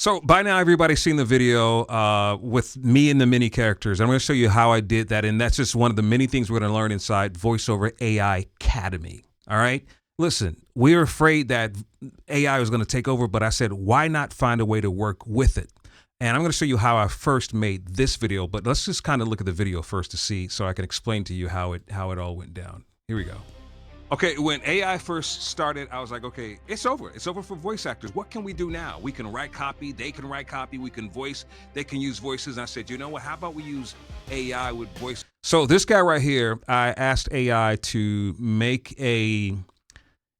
So by now, everybody's seen the video with me and the mini characters. I'm going to show you how I did that, and that's just one of the many things we're going to learn inside Voiceover AI Academy. All right? Listen, we were afraid that AI was going to take over, but I said, why not find a way to work with it? And I'm going to show you how I first made this video, but let's just kind of look at the video first to see, so I can explain to you how it all went down. Here we go. Okay, when AI first started, I was like, okay, it's over. It's over for voice actors. What can we do now? We can write copy, they can write copy, we can voice, they can use voices. And I said, you know what, how about we use AI with voice? So this guy right here, I asked AI to make a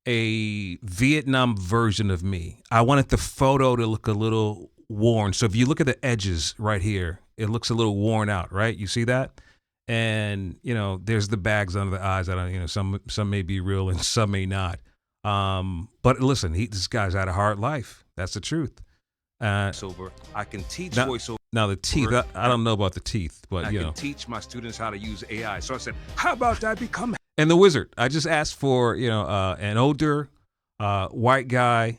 Vietnam version of me. I wanted the photo to look a little worn. So if you look at the edges right here, it looks a little worn out, right? You see that? And, you know, there's the bags under the eyes. I don't, you know, some may be real and some may not. But listen, this guy's had a hard life. That's the truth. Voiceover. I can teach voiceover. Now the teeth, I don't know about the teeth, but I can teach my students how to use AI. So I said, how about I become? And the wizard, I just asked for, you know, an older white guy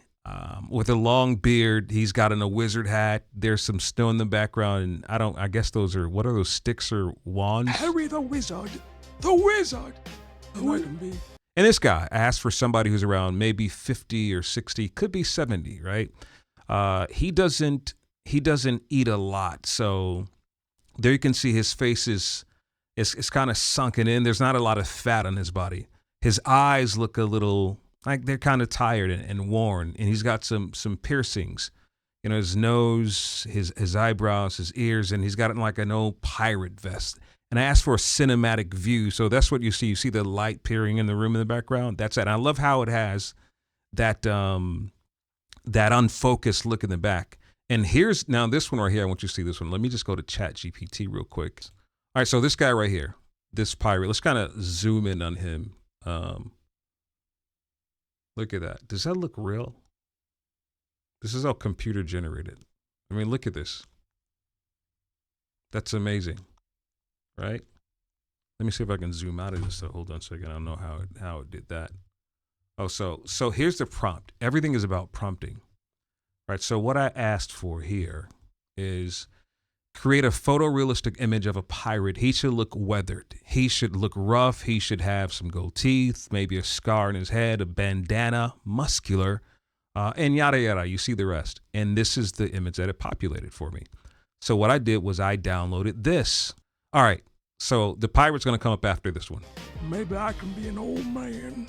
with a long beard. He's got a wizard hat. There's some snow in the background, and I guess those are, what are those, sticks or wands? Harry the wizard. The wizard. And this guy, I asked for somebody who's around maybe 50 or 60, could be 70, right? He doesn't eat a lot. So there you can see his face is kind of sunken in. There's not a lot of fat on his body. His eyes look a little like they're kind of tired and worn, and he's got some piercings, you know, his nose, his eyebrows, his ears, and he's got like an old pirate vest. And I asked for a cinematic view, so that's what you see. You see the light peering in the room in the background. That's it. And I love how it has that unfocused look in the back. And here's now this one right here. I want you to see this one. Let me just go to ChatGPT real quick. All right, so this guy right here, this pirate. Let's kind of zoom in on him. Look at that. Does that look real? This is all computer generated. I mean, look at this. That's amazing, right? Let me see if I can zoom out of this. So hold on a second. I don't know how it did that. Oh, so here's the prompt. Everything is about prompting, right? So what I asked for here is create a photorealistic image of a pirate. He should look weathered. He should look rough. He should have some gold teeth, maybe a scar on his head, a bandana, muscular, and yada, yada. You see the rest. And this is the image that it populated for me. So what I did was I downloaded this. All right. So the pirate's going to come up after this one. Maybe I can be an old man.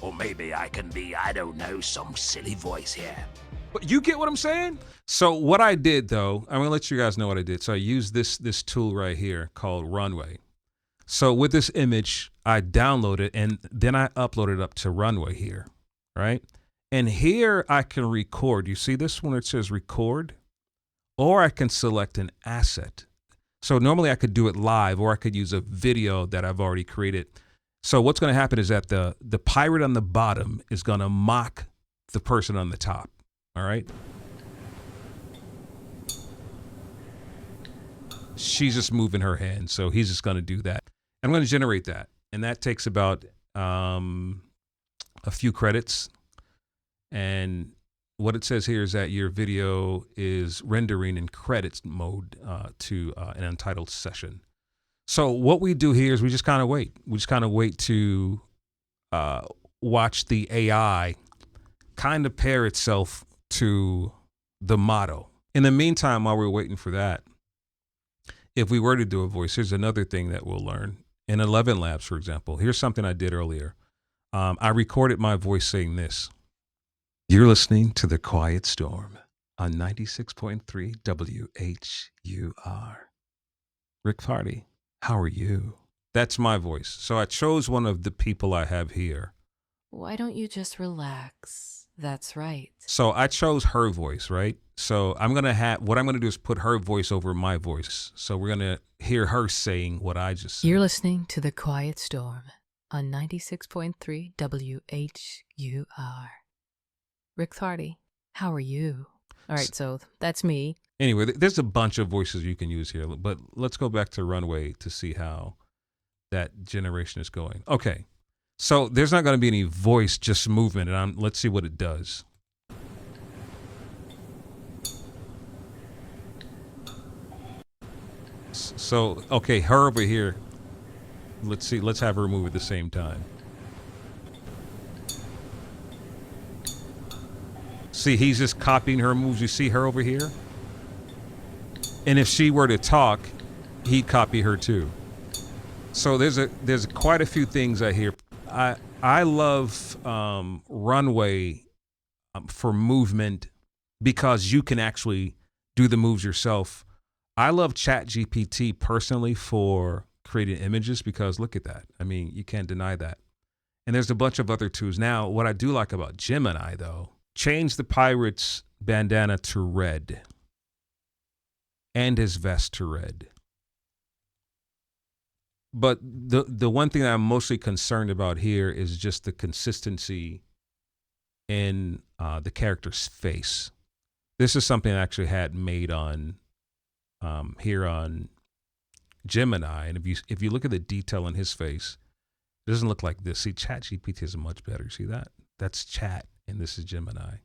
Or maybe I can be, I don't know, some silly voice here. But you get what I'm saying? So what I did, though, I'm going to let you guys know what I did. So I used this tool right here called Runway. So with this image, I downloaded and then I uploaded it up to Runway here, right? And here I can record. You see this one? It says record. Or I can select an asset. So normally I could do it live, or I could use a video that I've already created. So what's going to happen is that the pirate on the bottom is going to mock the person on the top. All right. She's just moving her hand. So he's just going to do that. I'm going to generate that. And that takes about a few credits. And what it says here is that your video is rendering in credits mode to an untitled session. So what we do here is we just kind of wait. We just kind of wait to watch the AI kind of pair itself to the motto. In the meantime, while we're waiting for that, if we were to do a voice, here's another thing that we'll learn. In 11 Labs, for example, here's something I did earlier. I recorded my voice saying this. You're listening to The Quiet Storm on 96.3 WHUR. Rick Party, how are you? That's my voice. So I chose one of the people I have here. Why don't you just relax? That's right. So I chose her voice, right? So what I'm going to do is put her voice over my voice. So we're going to hear her saying what I just said. You're listening to The Quiet Storm on 96.3 WHUR. Rick Thardy, how are you? All right, so that's me. Anyway, there's a bunch of voices you can use here, but let's go back to Runway to see how that generation is going. Okay, so there's not going to be any voice, just movement, and let's see what it does. So, okay, her over here. Let's see. Let's have her move at the same time. See, he's just copying her moves. You see her over here? And if she were to talk, he'd copy her too. So there's quite a few things I hear. I love Runway for movement because you can actually do the moves yourself. I love ChatGPT personally for creating images because look at that. I mean, you can't deny that. And there's a bunch of other tools. Now, what I do like about Gemini, though, change the pirate's bandana to red and his vest to red. But the one thing that I'm mostly concerned about here is just the consistency in the character's face. This is something I actually had made on here on Gemini, and if you look at the detail in his face, it doesn't look like this. See, ChatGPT is much better. See that? That's Chat, and this is Gemini.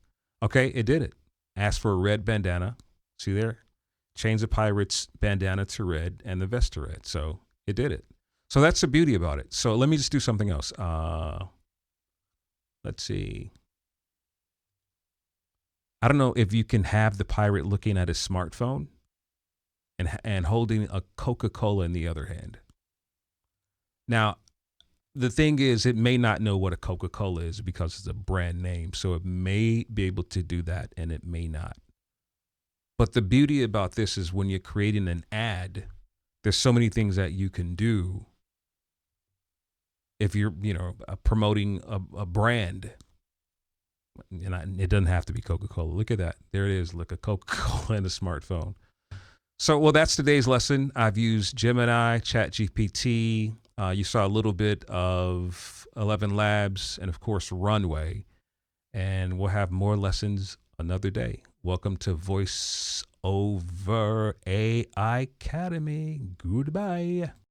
Okay, it did it. Asked for a red bandana. See there? Change the pirate's bandana to red and the vest to red. So it did it. So that's the beauty about it. So let me just do something else. Let's see. I don't know if you can have the pirate looking at his smartphone and holding a Coca-Cola in the other hand. Now, the thing is, it may not know what a Coca-Cola is because it's a brand name. So it may be able to do that and it may not. But the beauty about this is when you're creating an ad, there's so many things that you can do. If you're, promoting a brand, and it doesn't have to be Coca-Cola. Look at that. There it is. Look, a Coca-Cola and a smartphone. So, well, that's today's lesson. I've used Gemini, ChatGPT. You saw a little bit of 11 Labs and, of course, Runway. And we'll have more lessons another day. Welcome to Voiceover AI Academy. Goodbye.